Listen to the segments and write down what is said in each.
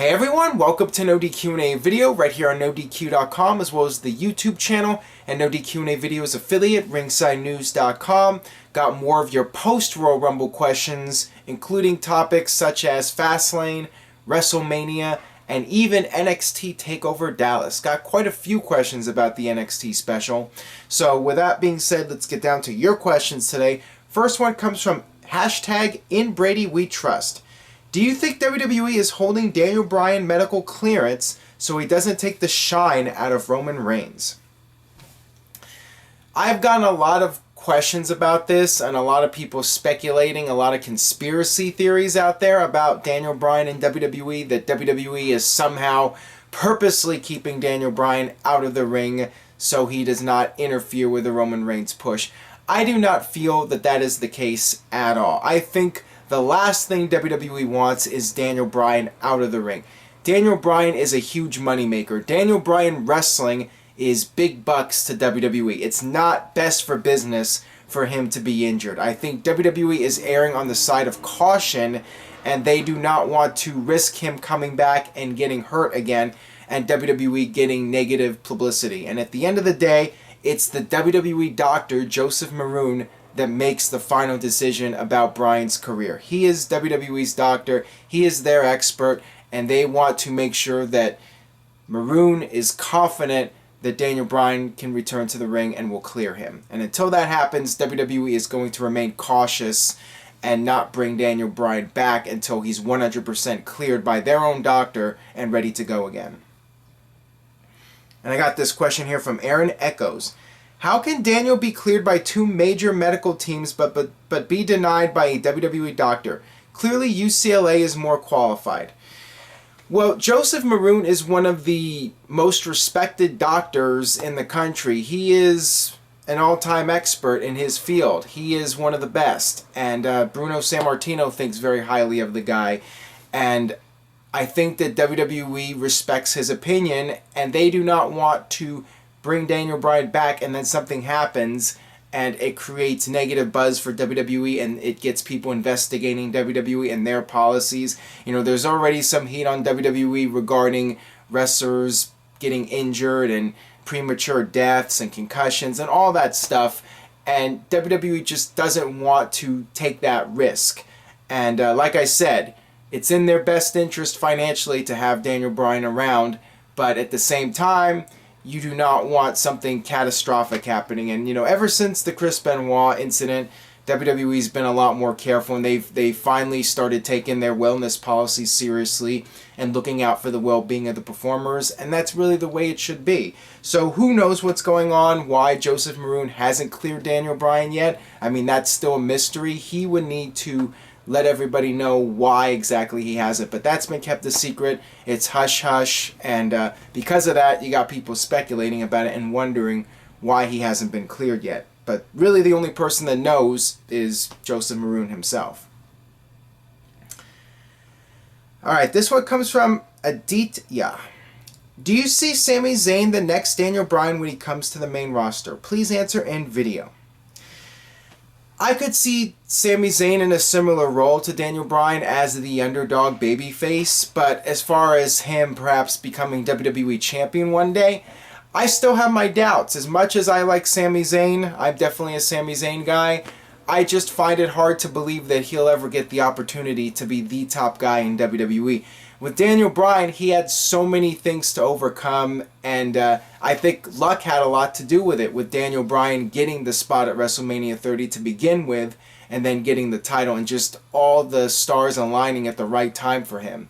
Hey everyone, welcome to NoDQ&A video right here on NoDQ.com as well as the YouTube channel and NoDQ&A videos affiliate ringsidenews.com. Got more of your post-Royal Rumble questions, including topics such as Fastlane, WrestleMania, and even NXT Takeover Dallas. Got quite a few questions about the NXT special. So with that being said, let's get down to your questions today. First one comes from #InBradyWeTrust. Do you think WWE is holding Daniel Bryan medical clearance so he doesn't take the shine out of Roman Reigns? I've gotten a lot of questions about this and a lot of people speculating, a lot of conspiracy theories out there about Daniel Bryan and WWE, that WWE is somehow purposely keeping Daniel Bryan out of the ring so he does not interfere with the Roman Reigns push. I do not feel that that is the case at all. I think the last thing WWE wants is Daniel Bryan out of the ring. Daniel Bryan is a huge moneymaker. Daniel Bryan wrestling is big bucks to WWE. It's not best for business for him to be injured. I think WWE is erring on the side of caution, and they do not want to risk him coming back and getting hurt again and WWE getting negative publicity. And at the end of the day, it's the WWE doctor, Joseph Maroon, that makes the final decision about Bryan's career. He is WWE's doctor, he is their expert, and they want to make sure that Maroon is confident that Daniel Bryan can return to the ring and will clear him. And until that happens, WWE is going to remain cautious and not bring Daniel Bryan back until he's 100% cleared by their own doctor and ready to go again. And I got this question here from Aaron Echoes. How can Daniel be cleared by two major medical teams but be denied by a WWE doctor? Clearly UCLA is more qualified. Well, Joseph Maroon is one of the most respected doctors in the country. He is an all-time expert in his field. He is one of the best. And Bruno Sammartino thinks very highly of the guy. And I think that WWE respects his opinion, and they do not want to bring Daniel Bryan back and then something happens and it creates negative buzz for WWE and it gets people investigating WWE and their policies. You know, there's already some heat on WWE regarding wrestlers getting injured and premature deaths and concussions and all that stuff, and WWE just doesn't want to take that risk. And like I said, it's in their best interest financially to have Daniel Bryan around, but at the same time, you do not want something catastrophic happening. And, you know, ever since the Chris Benoit incident, WWE's been a lot more careful, and they finally started taking their wellness policy seriously and looking out for the well-being of the performers, and that's really the way it should be. So who knows what's going on, why Joseph Maroon hasn't cleared Daniel Bryan yet? I mean, that's still a mystery. He would need to let everybody know why exactly he has it, but that's been kept a secret. It's hush-hush, and because of that, you got people speculating about it and wondering why he hasn't been cleared yet. But really the only person that knows is Joseph Maroon himself. Alright, this one comes from Aditya. Do you see Sami Zayn the next Daniel Bryan when he comes to the main roster? Please answer in video. I could see Sami Zayn in a similar role to Daniel Bryan as the underdog babyface, but as far as him perhaps becoming WWE champion one day, I still have my doubts. As much as I like Sami Zayn, I'm definitely a Sami Zayn guy, I just find it hard to believe that he'll ever get the opportunity to be the top guy in WWE. With Daniel Bryan, he had so many things to overcome, and I think luck had a lot to do with it, with Daniel Bryan getting the spot at WrestleMania 30 to begin with, and then getting the title, and just all the stars aligning at the right time for him.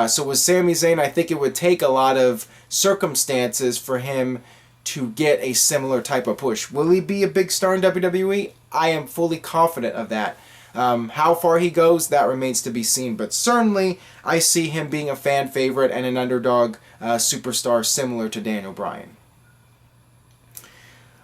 So with Sami Zayn, I think it would take a lot of circumstances for him to get a similar type of push. Will he be a big star in WWE? I am fully confident of that. How far he goes, that remains to be seen, but certainly I see him being a fan favorite and an underdog superstar similar to Daniel Bryan.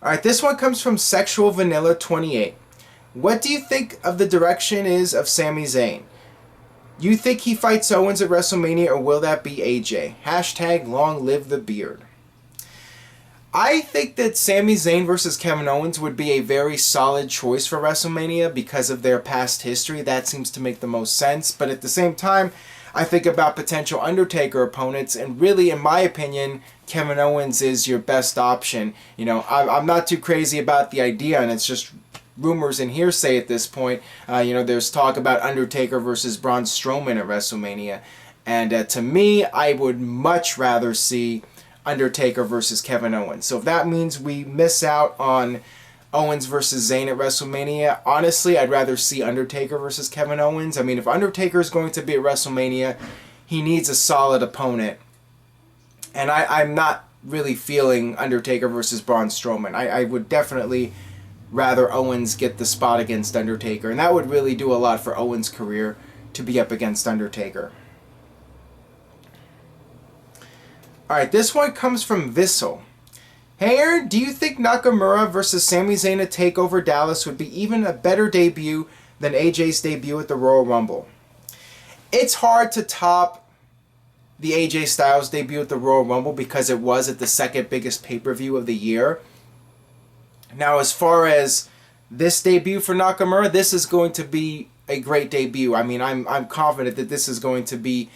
Alright, this one comes from Sexual Vanilla 28. What do you think of the direction is of Sami Zayn? You think he fights Owens at WrestleMania, or will that be AJ? # long live the beard. I think that Sami Zayn versus Kevin Owens would be a very solid choice for WrestleMania because of their past history. That seems to make the most sense. But at the same time, I think about potential Undertaker opponents, and really, in my opinion, Kevin Owens is your best option. You know, I'm not too crazy about the idea, and it's just rumors and hearsay at this point. You know, there's talk about Undertaker versus Braun Strowman at WrestleMania. And to me, I would much rather see Undertaker versus Kevin Owens. So if that means we miss out on Owens versus Zayn at WrestleMania, honestly, I'd rather see Undertaker versus Kevin Owens. I mean, if Undertaker is going to be at WrestleMania, he needs a solid opponent. And I'm not really feeling Undertaker versus Braun Strowman. I would definitely rather Owens get the spot against Undertaker. And that would really do a lot for Owens' career to be up against Undertaker. Alright, this one comes from Vissel. Hey Aaron, do you think Nakamura versus Sami Zayn at Takeover Dallas would be even a better debut than AJ's debut at the Royal Rumble? It's hard to top the AJ Styles debut at the Royal Rumble because it was at the second biggest pay-per-view of the year. Now, as far as this debut for Nakamura, this is going to be a great debut. I mean, I'm confident that this is going to be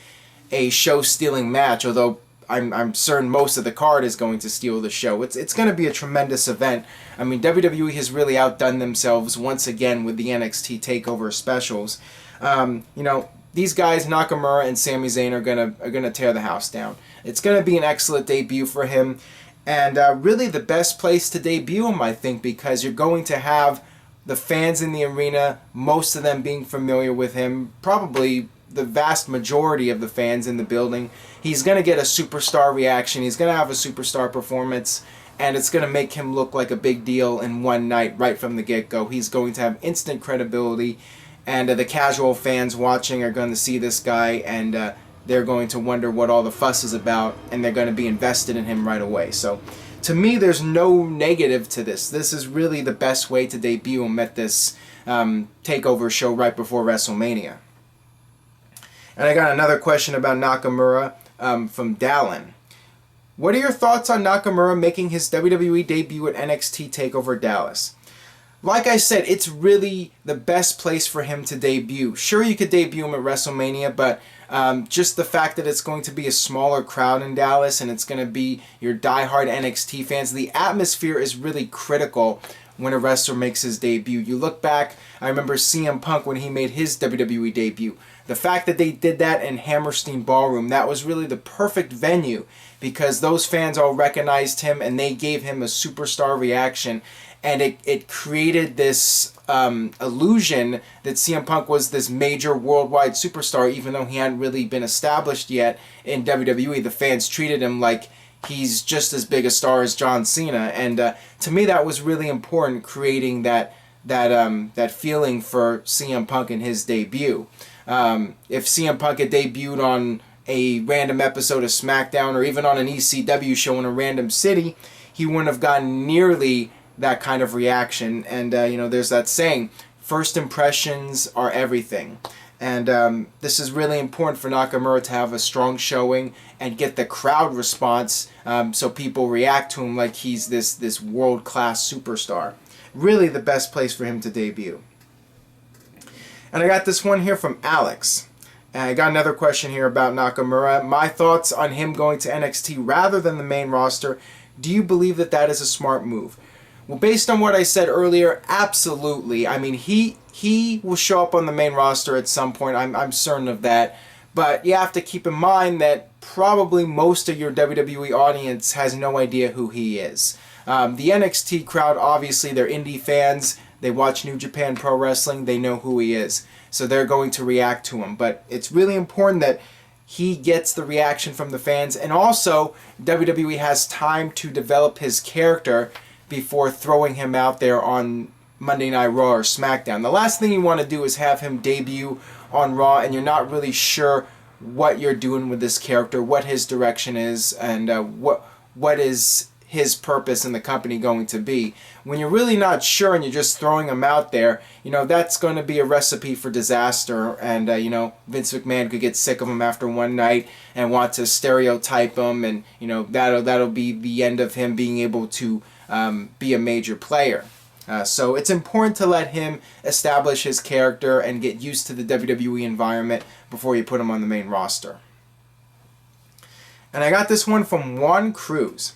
a show-stealing match, although I'm certain most of the card is going to steal the show. It's going to be a tremendous event. I mean, WWE has really outdone themselves once again with the NXT TakeOver specials. You know, these guys, Nakamura and Sami Zayn, are gonna tear the house down. It's going to be an excellent debut for him, and really the best place to debut him, I think, because you're going to have the fans in the arena, most of them being familiar with him, probably the vast majority of the fans in the building. He's going to get a superstar reaction. He's going to have a superstar performance, and it's going to make him look like a big deal in one night right from the get-go. He's going to have instant credibility, and the casual fans watching are going to see this guy, and they're going to wonder what all the fuss is about, and they're going to be invested in him right away. So, to me, there's no negative to this. This is really the best way to debut him at this TakeOver show right before WrestleMania. And I got another question about Nakamura from Dallin. What are your thoughts on Nakamura making his WWE debut at NXT TakeOver Dallas? Like I said, it's really the best place for him to debut. Sure, you could debut him at WrestleMania, but just the fact that it's going to be a smaller crowd in Dallas and it's going to be your diehard NXT fans, the atmosphere is really critical when a wrestler makes his debut. You look back, I remember CM Punk when he made his WWE debut. The fact that they did that in Hammerstein Ballroom, that was really the perfect venue because those fans all recognized him and they gave him a superstar reaction. And it created this illusion that CM Punk was this major worldwide superstar, even though he hadn't really been established yet in WWE. The fans treated him like he's just as big a star as John Cena. And to me, that was really important, creating that feeling for CM Punk in his debut. If CM Punk had debuted on a random episode of SmackDown or even on an ECW show in a random city, he wouldn't have gotten nearly that kind of reaction. And you know, there's that saying, first impressions are everything. And this is really important for Nakamura to have a strong showing and get the crowd response, so people react to him like he's this world-class superstar. Really the best place for him to debut. And I got this one here from Alex. And I got another question here about Nakamura. My thoughts on him going to NXT rather than the main roster. Do you believe that that is a smart move? Well, based on what I said earlier, absolutely. I mean, he will show up on the main roster at some point. I'm certain of that. But you have to keep in mind that probably most of your WWE audience has no idea who he is. The NXT crowd, obviously, they're indie fans. They watch New Japan Pro Wrestling. They know who he is. So they're going to react to him. But it's really important that he gets the reaction from the fans. And also, WWE has time to develop his character before throwing him out there on Monday Night Raw or SmackDown. The last thing you want to do is have him debut on Raw and you're not really sure what you're doing with this character, what his direction is, and what is his purpose in the company going to be. When you're really not sure and you're just throwing him out there, you know, that's going to be a recipe for disaster. And, you know, Vince McMahon could get sick of him after one night and want to stereotype him. And, you know, that'll be the end of him being able to be a major player. So it's important to let him establish his character and get used to the WWE environment before you put him on the main roster. And I got this one from Juan Cruz.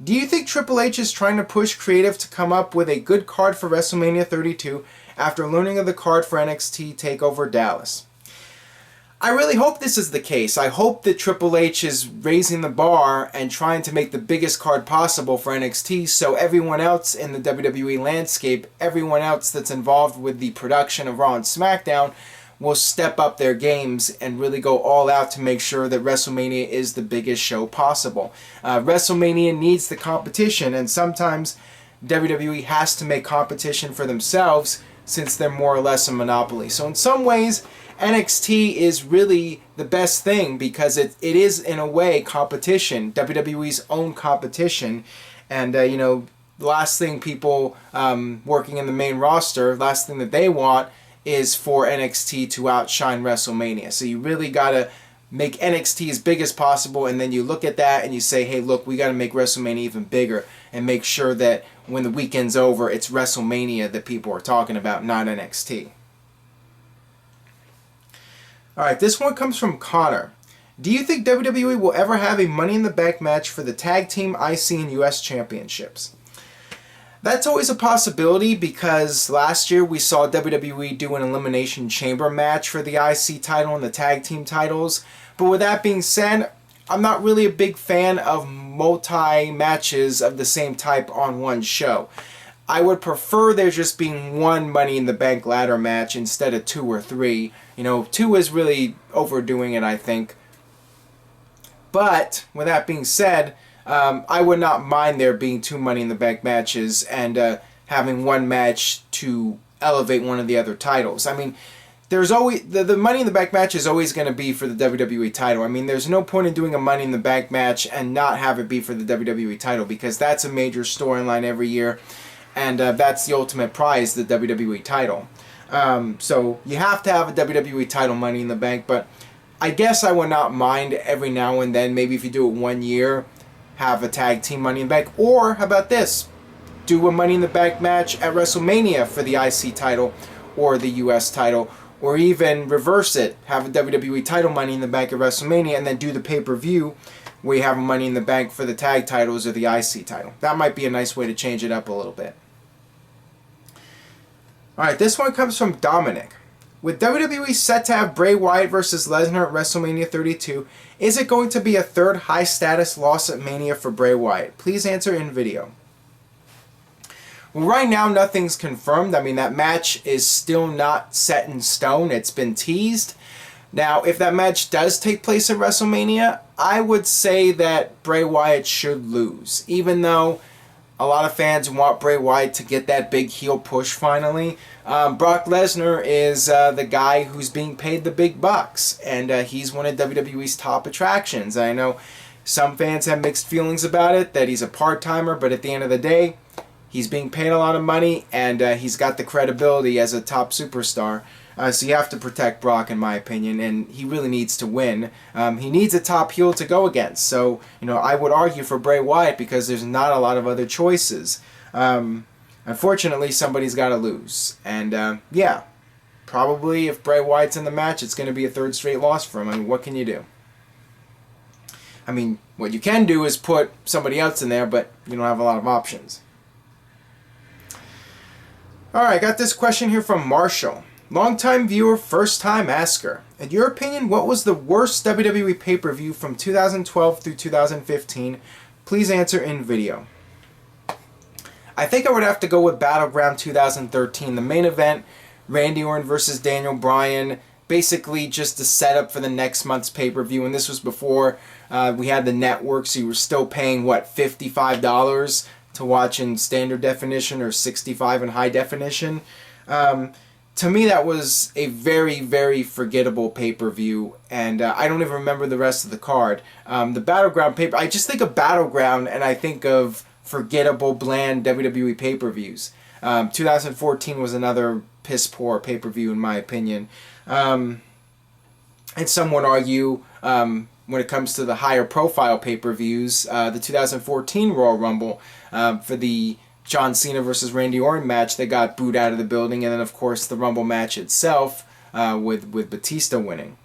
Do you think Triple H is trying to push creative to come up with a good card for WrestleMania 32 after learning of the card for NXT TakeOver Dallas? I really hope this is the case. I hope that Triple H is raising the bar and trying to make the biggest card possible for NXT so everyone else in the WWE landscape, everyone else that's involved with the production of Raw and SmackDown, will step up their games and really go all out to make sure that WrestleMania is the biggest show possible. WrestleMania needs the competition, and sometimes WWE has to make competition for themselves since they're more or less a monopoly. So in some ways, NXT is really the best thing because it is, in a way, competition, WWE's own competition. And, the last thing people working in the main roster, last thing that they want is for NXT to outshine WrestleMania. So you really got to make NXT as big as possible, and then you look at that and you say, hey, look, we got to make WrestleMania even bigger and make sure that when the weekend's over, it's WrestleMania that people are talking about, not NXT. Alright, this one comes from Connor. Do you think WWE will ever have a Money in the Bank match for the Tag Team, IC, and US Championships? That's always a possibility because last year we saw WWE do an Elimination Chamber match for the IC title and the Tag Team titles. But with that being said, I'm not really a big fan of multi-matches of the same type on one show. I would prefer there just being one Money in the Bank ladder match instead of 2 or 3. 2 is really overdoing it, I think. But, with that being said, I would not mind there being 2 Money in the Bank matches and having one match to elevate one of the other titles. I mean, there's always the Money in the Bank match is always going to be for the WWE title. I mean, there's no point in doing a Money in the Bank match and not have it be for the WWE title because that's a major storyline every year, and that's the ultimate prize, the WWE title. So you have to have a WWE title Money in the Bank, but I guess I would not mind every now and then, maybe if you do it 1 year, have a Tag Team Money in the Bank. Or, how about this? Do a Money in the Bank match at WrestleMania for the IC title or the US title. Or even reverse it. Have a WWE title Money in the Bank at WrestleMania and then do the pay-per-view where you have a Money in the Bank for the tag titles or the IC title. That might be a nice way to change it up a little bit. Alright, this one comes from Dominic. With WWE set to have Bray Wyatt versus Lesnar at WrestleMania 32, is it going to be a third high-status loss at Mania for Bray Wyatt? Please answer in video. Well, right now, nothing's confirmed. I mean, that match is still not set in stone. It's been teased. Now, if that match does take place at WrestleMania, I would say that Bray Wyatt should lose. Even though a lot of fans want Bray Wyatt to get that big heel push finally. Brock Lesnar is the guy who's being paid the big bucks, and he's one of WWE's top attractions. I know some fans have mixed feelings about it, that he's a part-timer, but at the end of the day, he's being paid a lot of money, and he's got the credibility as a top superstar. So you have to protect Brock, in my opinion, and he really needs to win. He needs a top heel to go against. So, I would argue for Bray Wyatt because there's not a lot of other choices. Unfortunately, somebody's got to lose. And, yeah, probably if Bray Wyatt's in the match, it's going to be a third straight loss for him. I mean, what can you do? I mean, what you can do is put somebody else in there, but you don't have a lot of options. Alright, I got this question here from Marshall. Long-time viewer, first-time asker. In your opinion, what was the worst WWE pay-per-view from 2012 through 2015? Please answer in video. I think I would have to go with Battleground 2013. The main event, Randy Orton versus Daniel Bryan, basically just the setup for the next month's pay-per-view. And this was before we had the network, so you were still paying, $55 to watch in standard definition or $65 in high definition. To me, that was a very, very forgettable pay-per-view, and I don't even remember the rest of the card. The Battleground I just think of Battleground, and I think of forgettable, bland WWE pay-per-views. 2014 was another piss-poor pay-per-view, in my opinion. And some would argue, when it comes to the higher-profile pay-per-views, the 2014 Royal Rumble for the John Cena versus Randy Orton match that got booed out of the building, and then of course the Rumble match itself with Batista winning.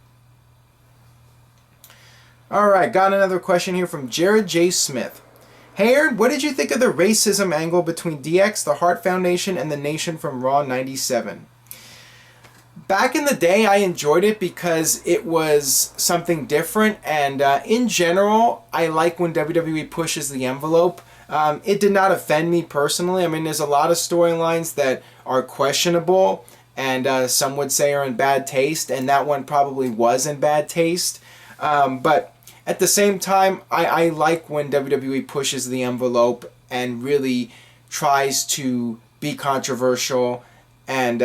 Alright, got another question here from Jared J. Smith. Hey Aaron, what did you think of the racism angle between DX, the Hart Foundation, and the Nation from Raw 97? Back in the day, I enjoyed it because it was something different, and in general, I like when WWE pushes the envelope. It did not offend me personally. I mean, there's a lot of storylines that are questionable, and some would say are in bad taste, and that one probably was in bad taste. But at the same time, I like when WWE pushes the envelope and really tries to be controversial, and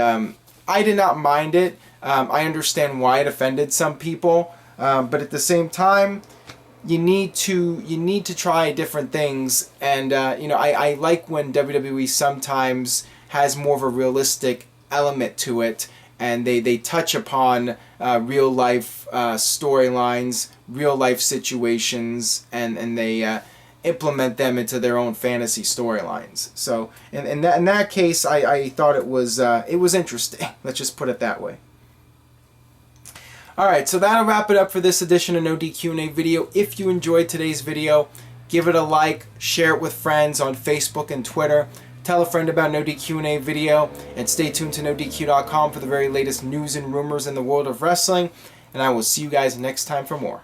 I did not mind it. I understand why it offended some people, but at the same time, you need to try different things, and I like when WWE sometimes has more of a realistic element to it, and they touch upon real life storylines, real life situations, and they implement them into their own fantasy storylines. So in that case, I thought it was interesting. Let's just put it that way. Alright, so that'll wrap it up for this edition of No DQ&A video. If you enjoyed today's video, give it a like, share it with friends on Facebook and Twitter. Tell a friend about No DQ&A video, and stay tuned to NoDQ.com for the very latest news and rumors in the world of wrestling. And I will see you guys next time for more.